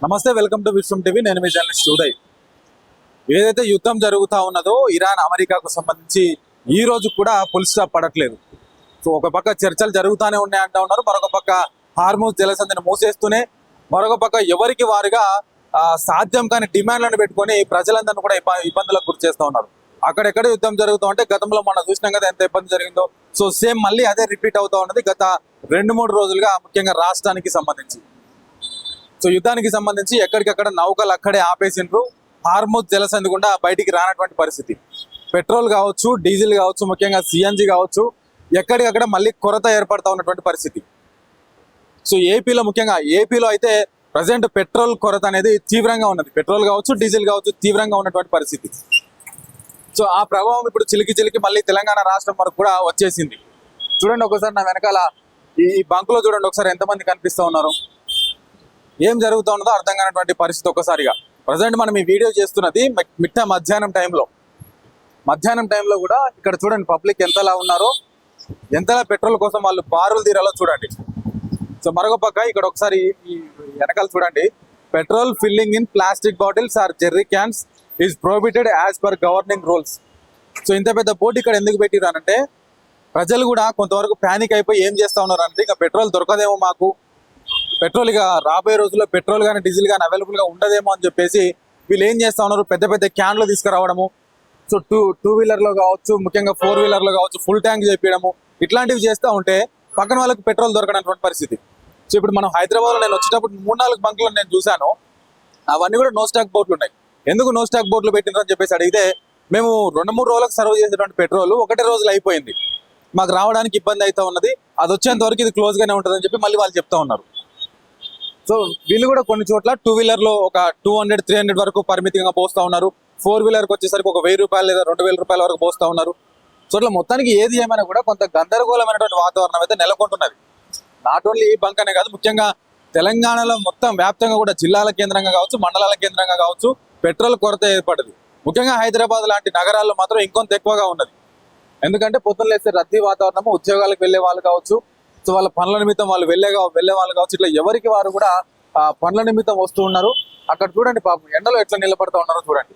నమస్తే, welcome to Vishwam TV. నేను మీ journalist Uday. ఏదైతే యుద్ధం జరుగుతూ ఉన్నదో ఇరాన్ అమెరికాకు సంబంధించి ఈ రోజు కూడా ఫుల్ స్టాప్ పడట్లేదు. సో ఒక పక్క చర్చలు జరుగుతూనే ఉన్నాయంటా ఉన్నారు, మరొక పక్క హార్మూజ్ జలసంధిని మూసేస్తూనే, మరొక పక్క ఎవరికి వారుగా సాధ్యం కాని డిమాండ్లను పెట్టుకొని ప్రజలందరినీ కూడా ఇబ్బందులకు గురి చేస్తూ ఉన్నారు. అక్కడెక్కడ యుద్ధం జరుగుతూ ఉంటే గతంలో మనం చూసినాం కదా ఎంత ఇబ్బంది జరిగిందో. సో సేమ్ మళ్ళీ అదే రిపీట్ అవుతూ ఉన్నది గత 2-3 రోజులుగా, ముఖ్యంగా రాష్ట్రానికి సంబంధించి. సో యుద్ధానికి సంబంధించి ఎక్కడికక్కడ నౌకలు అక్కడే ఆపేసిండ్రు. హార్మూజ్ జలసంధి గుండా బయటికి రానటువంటి పరిస్థితి. పెట్రోల్ కావచ్చు, డీజిల్ కావచ్చు, ముఖ్యంగా సిఎన్జి కావచ్చు, ఎక్కడికక్కడ మళ్ళీ కొరత ఏర్పడతా ఉన్నటువంటి పరిస్థితి. సో ఏపీలో, ముఖ్యంగా ఏపీలో అయితే ప్రజెంట్ పెట్రోల్ కొరత అనేది తీవ్రంగా ఉన్నది. పెట్రోల్ కావచ్చు, డీజిల్ కావచ్చు, తీవ్రంగా ఉన్నటువంటి పరిస్థితి. సో ఆ ప్రభావం ఇప్పుడు చిలికి మళ్ళీ తెలంగాణ రాష్ట్రం వరకు కూడా వచ్చేసింది. చూడండి ఒకసారి నా వెనకాల ఈ బంకులో చూడండి ఒకసారి ఎంతమంది కనిపిస్తూ ఉన్నారు. ఏం జరుగుతూ ఉన్నదో అర్థం కానటువంటి పరిస్థితి ఒక్కసారిగా. ప్రజెంట్ మనం ఈ వీడియో చేస్తున్నది మిట్ట మధ్యాహ్నం టైంలో కూడా ఇక్కడ చూడండి పబ్లిక్ ఎంతలా ఉన్నారో, ఎంతలా పెట్రోల్ కోసం వాళ్ళు బారులు తీరాలో చూడండి. సో మరొక పక్క ఇక్కడ ఒకసారి ఈ వెనకాల చూడండి, petrol filling in plastic bottles or jerry cans is prohibited as per governing rules. So ఇంత పెద్ద పోటీ ఇక్కడ ఎందుకు పెట్టిరానంటే, ప్రజలు కూడా కొంతవరకు ప్యానిక్ అయిపోయి ఏం చేస్తూ ఉన్నారంటే, ఇక పెట్రోల్ దొరకదేమో మాకు, పెట్రోల్ ఇక రాబోయే రోజుల్లో పెట్రోల్ కానీ డీజిల్ కానీ అవైలబుల్గా ఉండదేమో అని చెప్పేసి వీళ్ళు ఏం చేస్తూ ఉన్నారు, పెద్ద పెద్ద క్యాన్లు తీసుకురావడము. సో టూ వీలర్లో కావచ్చు, ముఖ్యంగా 4 వీలర్లో కావచ్చు, ఫుల్ ట్యాంక్ చేపించడము, ఇట్లాంటివి చేస్తూ ఉంటే పక్కన వాళ్ళకి పెట్రోల్ దొరకనటువంటి పరిస్థితి. సో ఇప్పుడు మనం హైదరాబాద్లో నేను వచ్చేటప్పుడు 3-4 బంకులు నేను చూశాను, అవన్నీ కూడా నో స్టాక్ బోర్డులు ఉన్నాయి. ఎందుకు నో స్టాక్ బోర్డులు పెట్టినారని చెప్పేసి అడిగితే, మేము 2-3 రోజులకు సర్వ్ చేసేటువంటి పెట్రోల్ ఒకటే రోజులు అయిపోయింది, మాకు రావడానికి ఇబ్బంది అవుతా ఉన్నది, అది వచ్చేంత వరకు ఇది క్లోజ్గానే ఉంటుందని చెప్పి మళ్ళీ వాళ్ళు చెప్తా ఉన్నారు. సో వీళ్ళు కూడా కొన్ని చోట్ల 2 వీలర్లో ఒక 200-300 వరకు పరిమితంగా పోస్తూ ఉన్నారు. 4 వీలర్కి వచ్చేసరికి ఒక 1000 రూపాయలు లేదా 2000 రూపాయల వరకు పోస్తూ ఉన్నారు. సో ఇట్లా మొత్తానికి ఏది ఏమైనా కూడా కొంత గందరగోళమైనటువంటి వాతావరణం అయితే నెలకొంటున్నది. నాట్ ఓన్లీ ఈ బంక్ అనే కాదు, ముఖ్యంగా తెలంగాణలో మొత్తం వ్యాప్తంగా కూడా జిల్లాల కేంద్రంగా కావచ్చు, మండలాల కేంద్రంగా కావచ్చు, పెట్రోల్ కొరత ఏర్పడింది. ముఖ్యంగా హైదరాబాద్ లాంటి నగరాల్లో మాత్రం ఇంకొంత ఎక్కువగా ఉన్నది. ఎందుకంటే పొద్దున్న లేస్తే రద్దీ వాతావరణము, ఉద్యోగాలకు వెళ్ళే వాళ్ళు కావచ్చు, సో వాళ్ళ పనుల నిమిత్తం వాళ్ళు వెళ్ళే వాళ్ళు కావచ్చు, ఇట్లా ఎవరికి వారు కూడా పనుల నిమిత్తం వస్తూ ఉన్నారు. అక్కడ చూడండి పాపం ఎండలో ఎట్లా నిలబడతా ఉన్నారో చూడండి.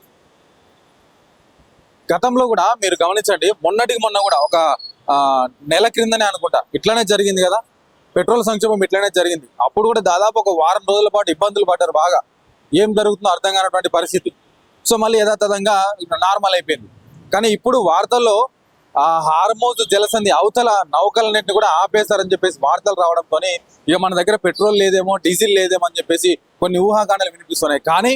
గతంలో కూడా మీరు గమనించండి, మొన్నటికి మొన్న కూడా ఒక నెల క్రిందనే అనుకుంటా ఇట్లానే జరిగింది కదా, పెట్రోల్ సంక్షోభం ఇట్లానే జరిగింది. అప్పుడు కూడా దాదాపు ఒక వారం రోజుల పాటు ఇబ్బందులు పడ్డారు బాగా, ఏం జరుగుతుందో అర్థం కానటువంటి పరిస్థితి. సో మళ్ళీ యథాతథంగా నార్మల్ అయిపోయింది. కానీ ఇప్పుడు వార్తల్లో హార్మూజ్ జలసంధి అవతల నౌకలన్నింటినీ కూడా ఆపేశారని చెప్పేసి వార్తలు రావడంతో ఇక మన దగ్గర పెట్రోల్ లేదేమో, డీజిల్ లేదేమో అని చెప్పేసి కొన్ని ఊహాగానాలు వినిపిస్తున్నాయి. కానీ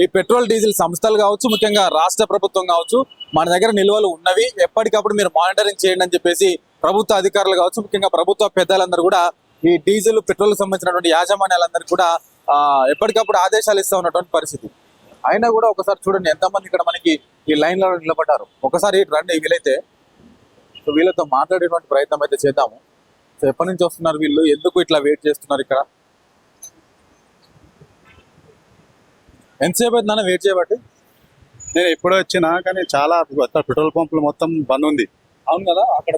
ఈ పెట్రోల్ డీజిల్ సంస్థలు కావచ్చు, ముఖ్యంగా రాష్ట్ర ప్రభుత్వం కావచ్చు, మన దగ్గర నిల్వలు ఉన్నవి, ఎప్పటికప్పుడు మీరు మానిటరింగ్ చేయండి అని చెప్పేసి ప్రభుత్వ అధికారులు కావచ్చు, ముఖ్యంగా ప్రభుత్వ పెద్దలందరూ కూడా ఈ డీజిల్ పెట్రోల్ సంబంధించినటువంటి యాజమాన్యాలందరికీ కూడా ఎప్పటికప్పుడు ఆదేశాలు ఇస్తూ ఉన్నటువంటి పరిస్థితి. అయినా కూడా ఒకసారి చూడండి ఎంతమంది ఇక్కడ మనకి ఈ లైన్లో నిలబడ్డారు. ఒకసారి రండి వీలైతే, సో వీళ్ళతో మాట్లాడేటువంటి ప్రయత్నం అయితే చేద్దాము. సో ఎప్పటి నుంచి వస్తున్నారు వీళ్ళు, ఎందుకు ఇట్లా వెయిట్ చేస్తున్నారు ఇక్కడ, ఎంతసేపు అవుతుందన్న వెయిట్ చేయబట్టి? నేను ఎప్పుడో వచ్చినా కానీ చాలా పెట్రోల్ పంపులు మొత్తం బంద్ ఉంది. అవును కదా, అక్కడ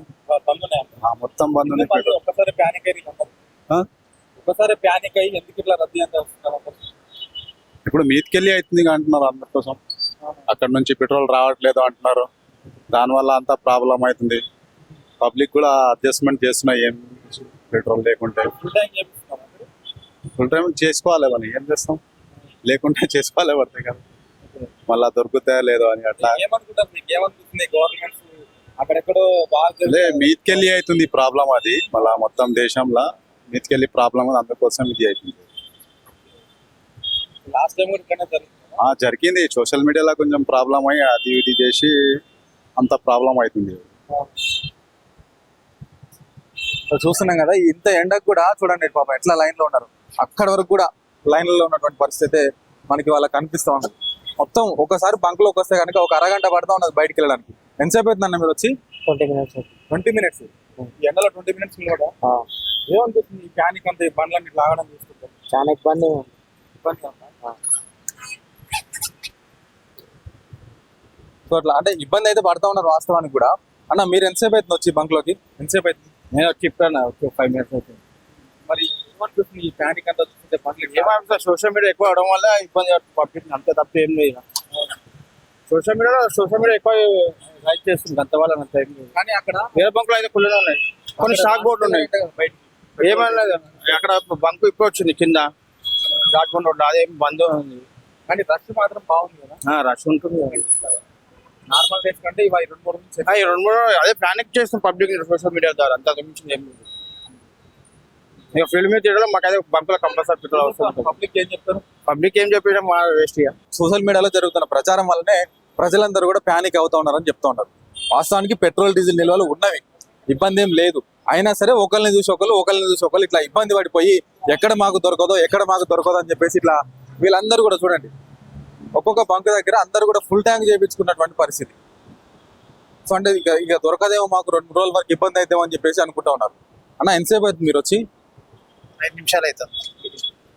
బంద్ ఉన్నాయి, మొత్తం బంద్ ఉంది. ఒక్కసారి ప్యానిక్ అయ్యి ఎందుకు ఇట్లా రద్దీ అంతా వస్తున్నారు? ఇప్పుడు మీదికెళ్ళి అవుతుంది అంటున్నారు అందరి కోసం, అక్కడ నుంచి పెట్రోల్ రావట్లేదు అంటున్నారు, దానివల్ల అంతా ప్రాబ్లం అవుతుంది. పబ్లిక్ కూడా అడ్జస్ట్మెంట్ చేస్తున్నాయి, ఏం పెట్రోల్ లేకుంటే ఫుల్ టైం చేసుకోవాలి అని ఏం చేస్తాం, లేకుంటే చేసుకోవాలి పడతాయి కదా, మళ్ళా దొరుకుతాయో లేదో అని అట్లా. అక్కడెక్కడో మీదికెళ్ళి అవుతుంది ప్రాబ్లం, అది మళ్ళా మొత్తం దేశంలో మీదికెళ్ళి ప్రాబ్లం, అందుకోసం ఇది అవుతుంది. లాస్ట్ టైం జరిగింది, సోషల్ మీడియాలో కొంచెం ప్రాబ్లం అయ్యి అది ఇది చేసి అంత ప్రాబ్లం అవుతుంది. చూస్తున్నాం కదా, ఇంత ఎండకు కూడా చూడండి పాపం ఎట్లా లైన్ లో ఉన్నారు. అక్కడ వరకు కూడా లైన్లలో ఉన్నటువంటి పరిస్థితి మనకి వాళ్ళకి కనిపిస్తూ ఉన్నది. మొత్తం ఒకసారి బంక్లోకి వస్తే కనుక ఒక అరగంట పడతా ఉన్నది బయటికి వెళ్ళడానికి. ఎంతసేపు అవుతుందన్న మీరు వచ్చి? 20 మినిట్స్. ఎండలో 20 మినిట్స్ కూడా ఏమనిపిస్తుంది? ఈ ప్యానిక్ అంతా, ఈ బండ్లన్నీ లాగడం చూస్తుంటే చాలా ఇబ్బంది ఉందా? సో అట్లా అంటే ఇబ్బంది అయితే పడతా ఉన్నారు వాస్తవానికి కూడా. అన్న మీరు ఎంతసేపు అవుతుంది వచ్చి బంక్లోకి? ఎంతసేపు అవుతుంది? నేను వచ్చి ఇప్పుడు 5 మినిట్స్ అవుతుంది. మరి ఏమనిపిస్తుంది ఈ ప్యానిక్ అంతా చూస్తుంటే బండ్లు ఏమంటే సోషల్ మీడియా ఎక్కువ అవడం వల్ల ఇబ్బంది పబ్లిక్ అంతే తప్ప ఏం లేదు. సోషల్ మీడియా ఎక్కువ లైక్ చేస్తుంది అంత వల్ల అంత ఏం లేదు. కానీ అక్కడ వేరే బంకులు అయితే ఫుల్గా ఉన్నాయి, కొన్ని స్టాక్ బోర్డులు ఉన్నాయి. ఏమైనా లేదు అక్కడ బంకు ఇప్పుడు వచ్చింది కింద రాజమండ్రి రోడ్డు, అదేం బంద్ ఉంది. కానీ రష్ మాత్రం బాగుంది కదా, రష్ ఉంటుంది. నార్మల్ డేస్ కంటే ఇవి 2-3 నుంచి ఈ 2-3 అదే ప్యానిక్ చేస్తుంది పబ్లిక్ సోషల్ మీడియా ద్వారా, అంత మించింది ఏం లేదు. ఇక ఫిల్మ్ మీద తీయడం మాకైతే బంకులో కంపల్సరీ పెట్రోల్ అవసరం. పబ్లిక్ ఏం చెప్తారు? పబ్లిక్ ఏం చెప్పడం మా వేస్ట్ ఇక. సోషల్ మీడియాలో జరుగుతున్న ప్రచారం వల్లనే ప్రజలందరూ కూడా ప్యానిక్ అవుతా ఉన్నారని చెప్తా ఉన్నారు. వాస్తవానికి పెట్రోల్ డీజిల్ నిల్వలు ఉన్నవి, ఇబ్బంది ఏం లేదు. అయినా సరే ఒకరిని చూసి ఒకరు ఇట్లా ఇబ్బంది పడిపోయి ఎక్కడ మాకు దొరకదో అని చెప్పేసి ఇట్లా వీళ్ళందరూ కూడా చూడండి, ఒక్కొక్క బంక్ దగ్గర అందరూ కూడా ఫుల్ ట్యాంక్ చేయించుకున్నటువంటి పరిస్థితి. సో అంటే ఇక దొరకదేమో, మాకు 2-3 రోజుల వరకు ఇబ్బంది అవుతామో అని చెప్పేసి అనుకుంటా ఉన్నారు. అన్న ఎంతసేపు అవుతుంది మీరు వచ్చి? 5 నిమిషాలు అవుతుంది.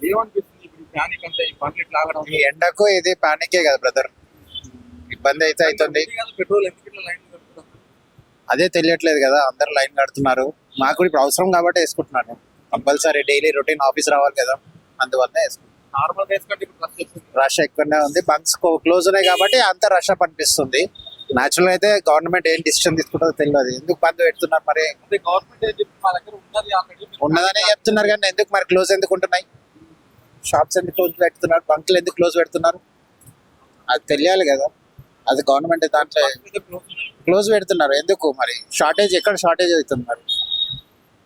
ఏమనిపిస్తుంది ఇప్పుడు ప్యానిక్ అంటే ఈ బండ్లు ఇట్లా ఆగడం? ఈ ఎండకు ఇది పానికే కదా బ్రదర్, ఇబ్బంది అయితే అవుతుంది. పెట్రోల్ ఎందుకు ఇట్లా లైన్ దొరుకుతుంది? అదే తెలియట్లేదు కదా, అందరు లైన్ కడుతున్నారు. మాకు కూడా ఇప్పుడు అవసరం కాబట్టి వేసుకుంటున్నాను. కంపల్సరీ డైలీ రొటీన్ ఆఫీస్ రావాలి కదా, అందువల్ల వేసుకుంటున్నాను. నార్మల్ డేస్ కంటే ఇప్పుడు రష్ ఎక్కువ. రష్ ఎక్కువనే ఉంది, బంక్స్ క్లోజ్ ఉన్నాయి కాబట్టి అంత రష్ అప్ అనిపిస్తుంది. న్యాచురల్ అయితే గవర్నమెంట్ ఏం డిసిషన్ తీసుకుంటుందో తెలియదు, ఎందుకు బంద్ పెడుతున్నారు మరి? అంటే గవర్నమెంట్ ఏం చెప్తుంది, మా దగ్గర ఉన్నది ఆల్రెడీ ఉన్నదనే చెప్తున్నారు కానీ ఎందుకు మరి క్లోజ్ ఎందుకు ఉంటున్నాయి? షాప్స్ ఎందుకు క్లోజ్ పెడుతున్నారు, బంకులు ఎందుకు క్లోజ్ పెడుతున్నారు? అది తెలియాలి కదా, అది గవర్నమెంట్ దాంట్లో క్లోజ్ పెడుతున్నారు ఎందుకు మరి? ఎక్కడ షార్టేజ్ అవుతుంది మరి?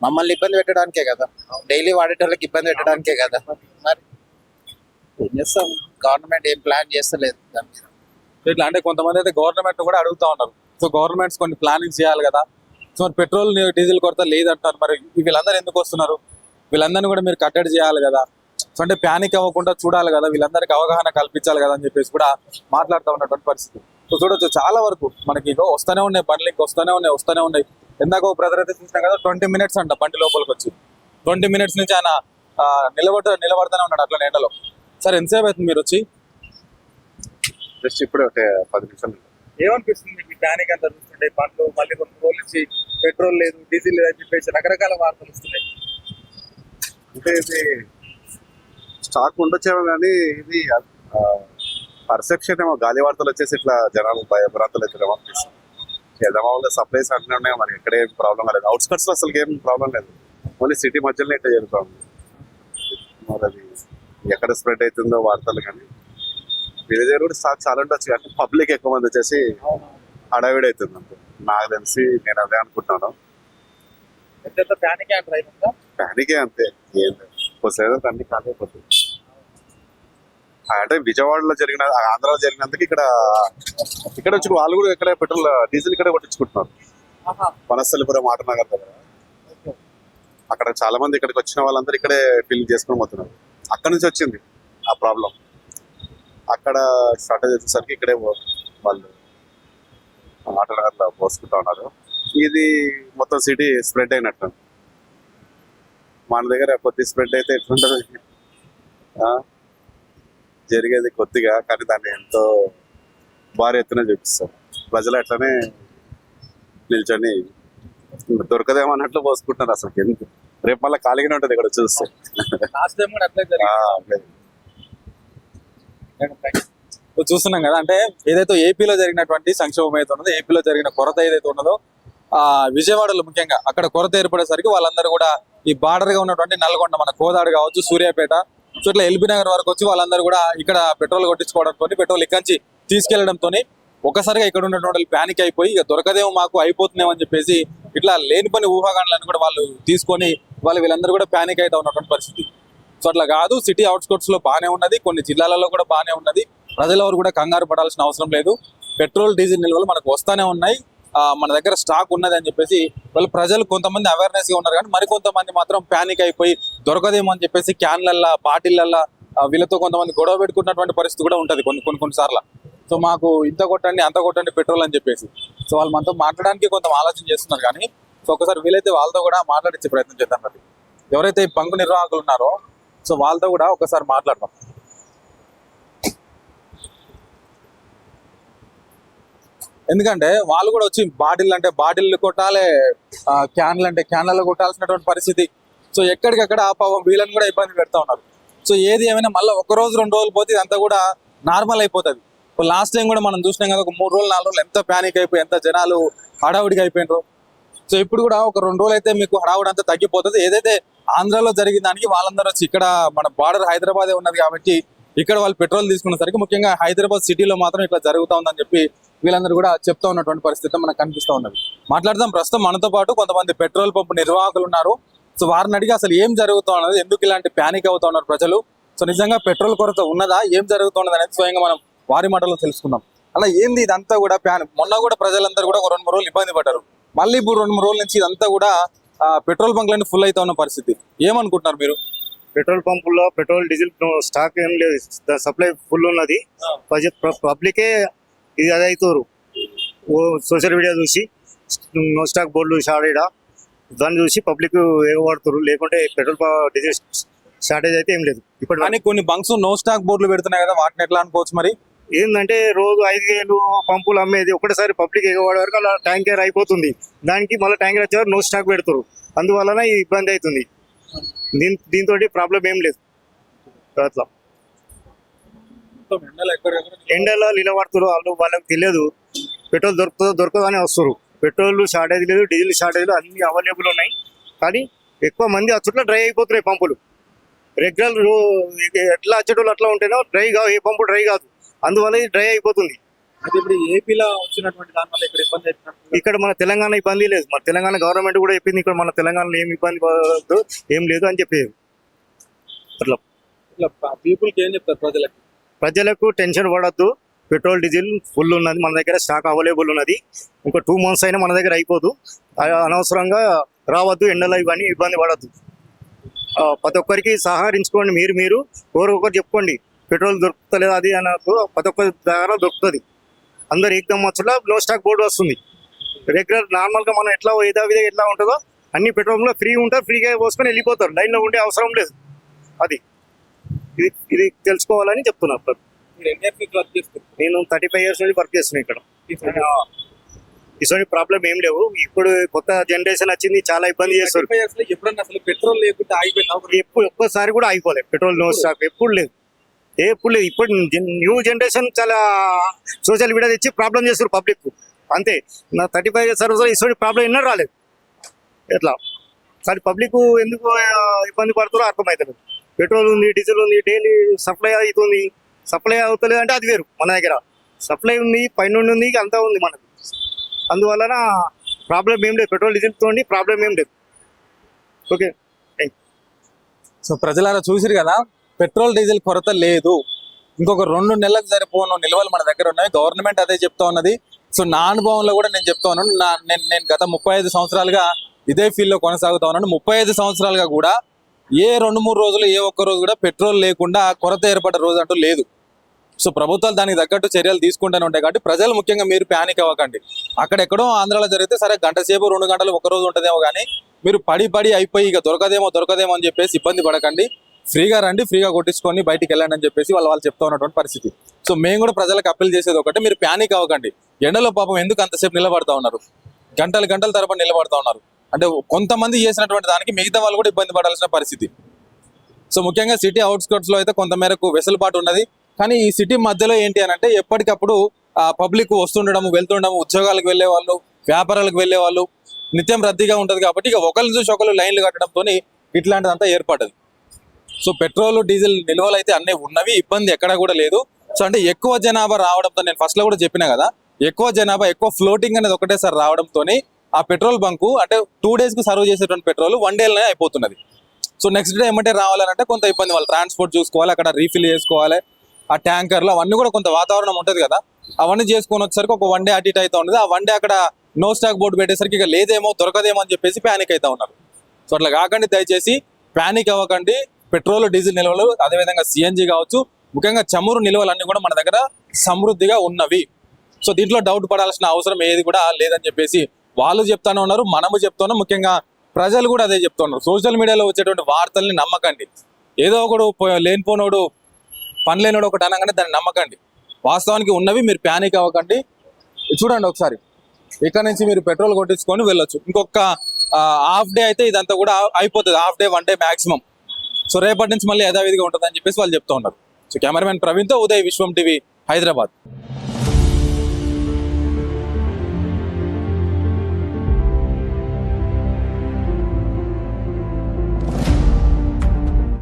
మమ్మల్ని ఇబ్బంది పెట్టడానికే కదా, డైలీ వాడేటోళ్ళకి ఇబ్బంది పెట్టడానికే కదా. మరి ఏం చేస్తాం, గవర్నమెంట్ ఏం ప్లాన్ చేస్తలేదు దాని మీద. ఇట్లా అంటే కొంతమంది అయితే గవర్నమెంట్ కూడా అడుగుతా ఉన్నారు. సో గవర్నమెంట్స్ కొన్ని ప్లానింగ్ చేయాలి కదా. సో మరి పెట్రోల్ డీజిల్ కొరత లేదంటారు, మరి వీళ్ళందరూ ఎందుకు వస్తున్నారు? వీళ్ళందరినీ కూడా మీరు కట్టడి చేయాలి కదా. సో అంటే ప్యానిక్ అవ్వకుండా చూడాలి కదా, వీళ్ళందరికీ అవగాహన కల్పించాలి కదా అని చెప్పేసి కూడా మాట్లాడుతూ ఉన్నటువంటి పరిస్థితి. సో చూడొచ్చు చాలా వరకు మనకి ఇగో వస్తూనే ఉన్నాయి బండ్లు, ఇంకా వస్తూనే ఉన్నాయి. ఎందాక ఒక బ్రదర్ అయితే చూసినా కదా 20 minutes అంట బండి లోపలికి వచ్చి. 20 minutes నుంచి ఆయన నిలబడుతూనే ఉన్నాడు అట్లా ఎండలో. సార్ ఎంతసేపు అవుతుంది మీరు వచ్చి? జస్ట్ ఇప్పుడు 10 నిమిషాలు. ఏమనిపిస్తుంది మీకు ప్యానిక్ అంతా చూస్తుంటే? బండ్లు మళ్ళీ 2 రోజుల నుంచి పెట్రోల్ లేదు, డీజిల్ లేదు అని చెప్పేసి రకరకాల వార్తలు వస్తున్నాయి. అంటే ఇది స్టాక్ ఉండొచ్చేమో కానీ ఇది పర్సెప్షన్ ఏమో, గాలి వార్తలు వచ్చేసి ఇట్లా జనాలు భయభ్రాంతలు అవుతారేమో అనిపిస్తుంది. మామూలుగా సప్లైస్ అంటూనే ఉన్నాయి, మరి ఎక్కడ ఏం ప్రాబ్లం లేదు. అవుట్స్కట్స్ లో అసలు ఏం ప్రాబ్లం లేదు, ఓన్లీ సిటీ మధ్యలోనే ఇట్లా జరుగుతుంది. మరి అది ఎక్కడ స్ప్రెడ్ అవుతుందో వార్తలు, కానీ వీళ్ళ దగ్గర కూడా స్టాక్ చాలా ఉండొచ్చు కానీ పబ్లిక్ ఎక్కువ మంది వచ్చేసి హడావిడి అవుతుంది అంతే. నాకు తెలిసి నేను అదే అనుకుంటున్నాను. ఎంత ప్యానిక్ అంటారు? ప్యానికే అంతే, ఏం లేదు. అన్ని కాలేకపోతుంది. అంటే విజయవాడలో జరిగిన, ఆంధ్రాలో జరిగినందుకు ఇక్కడ వచ్చి వాళ్ళు కూడా ఇక్కడ పెట్రోల్ డీజిల్ ఇక్కడ కొట్టించుకుంటున్నారు. వనస్థలిపురం ఆటనగర్ దగ్గర అక్కడ చాలా మంది ఇక్కడికి వచ్చిన వాళ్ళందరూ ఇక్కడే ఫిల్ చేసుకుని పోతున్నారు. అక్కడ నుంచి వచ్చింది ఆ ప్రాబ్లం. అక్కడ షార్టేజ్ వచ్చేసరికి ఇక్కడే వాళ్ళు ఆటనగర్లో పోసుకుంటా ఉన్నారు. ఇది మొత్తం సిటీ స్ప్రెడ్ అయినట్టు. మన దగ్గర కొద్ది స్ప్రెడ్ అయితే ఎట్లుంటుంది, జరిగేది కొద్దిగా కానీ దాన్ని ఎంతో భారీ ఎత్తున చూపిస్తారు. ప్రజలు అట్లనే నిల్చొని దొరకదేమో అన్నట్లు పోసుకుంటున్నారు. అసలు ఎందుకు, రేపు మళ్ళీ ఖాళీగానే ఉంటుంది ఇక్కడ చూస్తే. చూస్తున్నాం కదా, అంటే ఏదైతే ఏపీలో జరిగినటువంటి సంక్షోభం అయితే ఉన్నదో, ఏపీలో జరిగిన కొరత ఏదైతే ఉన్నదో, విజయవాడలో ముఖ్యంగా అక్కడ కొరత ఏర్పడేసరికి వాళ్ళందరూ కూడా ఈ బార్డర్ గా ఉన్నటువంటి నల్గొండ, మన కోదాడు కావచ్చు, సూర్యాపేట, సో ఇట్లా ఎల్బీ నగర్ వరకు వచ్చి వాళ్ళందరూ కూడా ఇక్కడ పెట్రోల్ కొట్టించుకోవడంతో, పెట్రోల్ ఇక్కడి తీసుకెళ్లడంతో ఒకసారిగా ఇక్కడ ఉన్నటువంటి ప్యానిక్ అయిపోయి ఇక దొరకదేమో, మాకు అయిపోతుందేమో అని చెప్పేసి ఇట్లా లేని పని ఊహాగానాలను కూడా వాళ్ళు తీసుకొని వీళ్ళందరూ కూడా ప్యానిక్ అయితే ఉన్నటువంటి పరిస్థితి. సో అట్లా కాదు, సిటీ అవుట్స్కట్స్ లో బాగానే ఉన్నది, కొన్ని జిల్లాలలో కూడా బాగానే ఉన్నది. ప్రజలెవరు కూడా కంగారు పడాల్సిన అవసరం లేదు. పెట్రోల్ డీజిల్ నిల్వలు మనకు వస్తానే ఉన్నాయి, మన దగ్గర స్టాక్ ఉన్నది అని చెప్పేసి వాళ్ళు ప్రజలు కొంతమంది అవేర్నెస్ గా ఉన్నారు. కానీ మరికొంతమంది మాత్రం ప్యానిక్ అయిపోయి దొరకదేమో అని చెప్పేసి క్యాన్లల్లా, బాటిళ్ళల్లా వీళ్ళతో కొంతమంది గొడవ పెట్టుకున్నటువంటి పరిస్థితి కూడా ఉంటుంది కొన్నిసార్లు. సో మాకు ఇంత కొట్టండి అంత కొట్టండి పెట్రోల్ అని చెప్పేసి. సో వాళ్ళు మనతో మాట్లాడడానికి కొంత ఆలోచన చేస్తున్నారు. కానీ సో ఒకసారి వీలైతే వాళ్ళతో కూడా మాట్లాడించే ప్రయత్నం చేద్దాం. అది ఎవరైతే ఈ బంకు నిర్వాహకులు ఉన్నారో సో వాళ్ళతో కూడా ఒకసారి మాట్లాడదాం. ఎందుకంటే వాళ్ళు కూడా వచ్చి బాటిల్ అంటే బాటిల్ కొట్టాలి, క్యాన్లు అంటే క్యాన్లలో కొట్టాల్సినటువంటి పరిస్థితి. సో ఎక్కడికక్కడ ఆ పాపం వీళ్ళని కూడా ఇబ్బంది పెడతా ఉన్నారు. సో ఏది ఏమైనా మళ్ళీ ఒక రోజు 2 రోజులు పోతే ఇదంతా కూడా నార్మల్ అయిపోతుంది. లాస్ట్ టైం కూడా మనం చూసినాం కదా, ఒక 3 రోజులు 4 రోజులు ఎంత ప్యానిక్ అయిపోయి ఎంత జనాలు హడావుడిగా అయిపోయినారు. సో ఇప్పుడు కూడా ఒక 2 రోజులు అయితే మీకు హడావుడి అంతా తగ్గిపోతుంది. ఏదైతే ఆంధ్రాలో జరిగిన దానికి వాళ్ళందరూ వచ్చి ఇక్కడ మన బార్డర్ హైదరాబాదే ఉన్నది కాబట్టి ఇక్కడ వాళ్ళు పెట్రోల్ తీసుకునేసరికి ముఖ్యంగా హైదరాబాద్ సిటీలో మాత్రం ఇట్లా జరుగుతూ ఉందని చెప్పి వీళ్ళందరూ కూడా చెప్తా ఉన్నటువంటి పరిస్థితి మనకు కనిపిస్తూ ఉన్నది. మాట్లాడదాం ప్రస్తుతం మనతో పాటు కొంతమంది పెట్రోల్ పంపు నిర్వాహకులు ఉన్నారు. సో వారిని అడిగి అసలు ఏం జరుగుతూ ఉన్నది, ఎందుకు ఇలాంటి ప్యానిక్ అవుతా ఉన్నారు ప్రజలు, సో నిజంగా పెట్రోల్ కొరత ఉన్నదా, ఏం జరుగుతున్నది అనేది స్వయంగా మనం వారి మాటల్లో తెలుసుకుందాం. అలా ఏంది ఇదంతా కూడా మొన్న కూడా ప్రజలందరూ కూడా ఒక 2-3 రోజులు ఇబ్బంది పడ్డారు. మళ్ళీ ఇప్పుడు 2-3 రోజుల నుంచి ఇదంతా కూడా పెట్రోల్ బంక్లన్నీ ఫుల్ అవుతా ఉన్న పరిస్థితి. ఏమనుకుంటున్నారు మీరు? పెట్రోల్ పంపుల్లో పెట్రోల్ డీజిల్ స్టాక్ ఏం లేదు, సప్లై ఫుల్ ఉన్నది. పబ్లికే ఇది అది అవుతారు. ఓ సోషల్ మీడియా చూసి నో స్టాక్ బోర్డులు షార్టేడా దాన్ని చూసి పబ్లిక్ వాడుతారు. లేకుంటే పెట్రోల్ డీజిల్ షార్టేజ్ అయితే ఏం లేదు. ఇప్పుడు కానీ కొన్ని బంక్స్ నో స్టాక్ బోర్డులు పెడుతున్నాయి కదా, వాటిని ఎట్లా అనుకోవచ్చు మరి? ఏంటంటే రోజు 5,000 పంపులు అమ్మేది ఒకటేసారి పబ్లిక్ ఎగవాడే వరకు అలా ట్యాంకర్ అయిపోతుంది. దానికి మళ్ళీ ట్యాంకర్ వచ్చే నో స్టాక్ పెడతారు. అందువలన ఈ ఇబ్బంది అవుతుంది. దీంతో ప్రాబ్లం ఏం లేదు. అట్లా ఎండలో నిలబడుతారు వాళ్ళు, వాళ్ళకి తెలియదు పెట్రోల్ దొరకదో అని వస్తారు. పెట్రోల్ షార్టేజ్ లేదు, డీజిల్ షార్టేజ్ లేదు, అన్ని అవైలబుల్ ఉన్నాయి. కానీ ఎక్కువ మంది అచ్చట్లో డ్రై అయిపోతున్నాయి పంపులు. రెగ్యులర్ ఎట్లా వచ్చేటోళ్ళు అట్లా ఉంటేనో డ్రై కావు, ఏ పంపు డ్రై కాదు. అందువల్ల ఇది డ్రై అయిపోతుంది. అయితే ఇప్పుడు ఏపీలో వచ్చినటువంటి దానివల్ల ఇక్కడ ఇబ్బంది అవుతున్నట్టు ఇక్కడ మన తెలంగాణ ఇబ్బంది లేదు. మన తెలంగాణ గవర్నమెంట్ కూడా చెప్పింది ఇక్కడ మన తెలంగాణలో ఏం ఇబ్బంది పడదు, ఏం లేదు అని చెప్పేది. అట్లా పీపుల్కి ఏం చెప్తారు ప్రజలకు టెన్షన్ పడద్దు. పెట్రోల్ డీజిల్ ఫుల్ ఉన్నది, మన దగ్గర స్టాక్ అవైలబుల్ ఉన్నది. ఇంకా 2 months అయినా మన దగ్గర అయిపోదు. అనవసరంగా రావద్దు, ఎండలో ఇవన్నీ ఇబ్బంది పడద్దు. ప్రతి ఒక్కరికి సహకరించుకోండి. మీరు ఒకరు చెప్పుకోండి పెట్రోల్ దొరుకుతలేదు అది అన్నట్టు. ప్రతి ఒక్కరి దగ్గర దొరుకుతుంది. అందరు ఏకదమ్ వచ్చేలా నో స్టాక్ బోర్డు వస్తుంది. రెగ్యులర్ నార్మల్గా మనం ఎట్లా విధంగా ఎట్లా ఉంటుందో అన్ని పెట్రోల్లో ఫ్రీ ఉంటారు, ఫ్రీగా పోసుకొని వెళ్ళిపోతారు. లైన్లో ఉండే అవసరం లేదు. అది ఇది తెలుసుకోవాలని చెప్తున్నారు. నేను 35 years నుంచి వర్క్ చేస్తున్నాను ఇక్కడ. ఇటువంటి ప్రాబ్లం ఏం లేవు. ఇప్పుడు కొత్త జనరేషన్ వచ్చింది, చాలా ఇబ్బంది చేస్తారు. పెట్రోల్ లేకుండా ఎప్పుడు ఒక్కసారి కూడా అయిపోలేదు పెట్రోల్ నో స్టాక్, ఎప్పుడు లేదు. ఇప్పుడు న్యూ జనరేషన్ చాలా సోషల్ మీడియా తెచ్చి ప్రాబ్లం చేస్తారు పబ్లిక్. అంతే. నా 35 years సర్వీస్లో ఇటువంటి ప్రాబ్లం ఎన్నో రాలేదు. ఎట్లా కానీ పబ్లిక్ ఎందుకు ఇబ్బంది పడుతారో అర్థమవుతుంది. పెట్రోల్ ఉంది, డీజిల్ ఉంది, డైలీ సప్లై అవుతుంది. సప్లై అవుతలేదు అంటే అది వేరు. మన దగ్గర సప్లై ఉంది, పైనుండి ఉంది, అంతా ఉంది మనకు. అందువలన ప్రాబ్లం ఏం లేదు. పెట్రోల్ డీజిల్ తోటి ప్రాబ్లం ఏం లేదు. ఓకే. సో ప్రజలారా చూసిరు కదా, పెట్రోల్ డీజిల్ కొరత లేదు. ఇంకొక 2 నెలలకు సరిపోను నిల్వలు మన దగ్గర ఉన్నాయి. గవర్నమెంట్ అదే చెప్తా ఉన్నది. సో నా అనుభవంలో కూడా నేను చెప్తా ఉన్నాను. నేను గత 35 సంవత్సరాలుగా ఇదే ఫీల్డ్లో కొనసాగుతా ఉన్నాను. 35 సంవత్సరాలుగా కూడా ఏ 2-3 రోజులు ఏ ఒక్క రోజు కూడా పెట్రోల్ లేకుండా కొరత ఏర్పడ్డ రోజు అంటూ లేదు. సో ప్రభుత్వాలు దానికి తగ్గట్టు చర్యలు తీసుకుంటూనే ఉంటాయి. కాబట్టి ప్రజలు ముఖ్యంగా మీరు ప్యానిక్ అవ్వకండి. అక్కడెక్కడో ఆంధ్రాలో జరిగితే సరే గంట సేపు 2 గంటలు ఒక రోజు ఉంటుందేమో, కానీ మీరు పడి అయిపోయి ఇక దొరకదేమో అని చెప్పేసి ఇబ్బంది పడకండి. ఫ్రీగా రండి, ఫ్రీగా కొట్టించుకొని బయటికి వెళ్ళండి అని చెప్పేసి వాళ్ళు చెప్తా ఉన్నటువంటి పరిస్థితి. సో మేము కూడా ప్రజలకు అప్పీల్ చేసేది ఒకటి, మీరు ప్యానిక్ అవ్వకండి. ఎండలో పాపం ఎందుకు అంతసేపు నిలబడతా ఉన్నారు, గంటల తరబడి నిలబడతా ఉన్నారు అంటే కొంతమంది చేసినటువంటి దానికి మిగతా వాళ్ళు కూడా ఇబ్బంది పడాల్సిన పరిస్థితి. సో ముఖ్యంగా సిటీ అవుట్స్కర్ట్స్ లో అయితే కొంత మేరకు వెసులుబాటు ఉన్నది. కానీ ఈ సిటీ మధ్యలో ఏంటి అని అంటే ఎప్పటికప్పుడు పబ్లిక్ వస్తుండడం, వెళ్తుండడం, ఉద్యోగాలకు వెళ్ళే వాళ్ళు, వ్యాపారాలకు వెళ్ళే వాళ్ళు నిత్యం రద్దీగా ఉంటుంది. కాబట్టి ఇక ఒకరిని చూసి ఒకరు లైన్లు కట్టడంతో ఇట్లాంటిదంతా ఏర్పడ్డది. సో పెట్రోల్ డీజిల్ నిల్వలు అయితే అన్నీ ఉన్నవి, ఇబ్బంది ఎక్కడా కూడా లేదు. సో అంటే ఎక్కువ జనాభా రావడంతో, నేను ఫస్ట్ లో కూడా చెప్పినా కదా, ఎక్కువ జనాభా ఎక్కువ ఫ్లోటింగ్ అనేది ఒకటేసారి రావడంతో ఆ పెట్రోల్ బంకు అంటే 2 days కు సర్వ్ చేసేటువంటి పెట్రోల్ 1 dayలోనే అయిపోతున్నది. సో నెక్స్ట్ డే ఏమంటే రావాలంటే కొంత ఇబ్బంది, వాళ్ళు ట్రాన్స్పోర్ట్ చూసుకోవాలి, అక్కడ రీఫిల్ చేసుకోవాలి, ఆ ట్యాంకర్లు అవన్నీ కూడా కొంత వాతావరణం ఉంటుంది కదా, అవన్నీ చేసుకొని వచ్చేసరికి ఒక 1 day అటు ఇటు అవుతా ఉండదు. ఆ 1 day అక్కడ నో స్టాక్ బోర్డు పెట్టేసరికి ఇక లేదేమో దొరకదేమో అని చెప్పేసి ప్యానిక్ అవుతా ఉన్నారు. సో అట్లా కాకండి, దయచేసి ప్యానిక్ అవ్వకండి. పెట్రోల్ డీజిల్ నిల్వలు, అదేవిధంగా సిఎన్జి కావచ్చు, ముఖ్యంగా చమురు నిల్వలు అన్ని కూడా మన దగ్గర సమృద్ధిగా ఉన్నవి. సో దీంట్లో డౌట్ పడాల్సిన అవసరం ఏది కూడా లేదని చెప్పేసి వాళ్ళు చెప్తానే ఉన్నారు, మనము చెప్తున్నాం. ముఖ్యంగా ప్రజలు కూడా అదే చెప్తున్నారు. సోషల్ మీడియాలో వచ్చేటువంటి వార్తల్ని నమ్మకండి. ఏదో ఒకడు లేనిపోనోడు పని లేనోడు ఒకటి అనగానే దాన్ని నమ్మకండి. వాస్తవానికి ఉన్నవి, మీరు ప్యానిక్ అవ్వకండి. చూడండి ఒకసారి, ఇక్కడ నుంచి మీరు పెట్రోల్ కొట్టించుకొని వెళ్ళొచ్చు. ఇంకొక హాఫ్ డే అయితే ఇదంతా కూడా అయిపోతుంది, half day 1 day maximum. So రేపటి నుంచి మళ్ళీ యథావిధిగా ఉంటుంది అని చెప్పేసి వాళ్ళు చెప్తా ఉన్నారు. సో కెమెరామెన్ ప్రవీణ్తో ఉదయ్, విశ్వం టీవీ, హైదరాబాద్.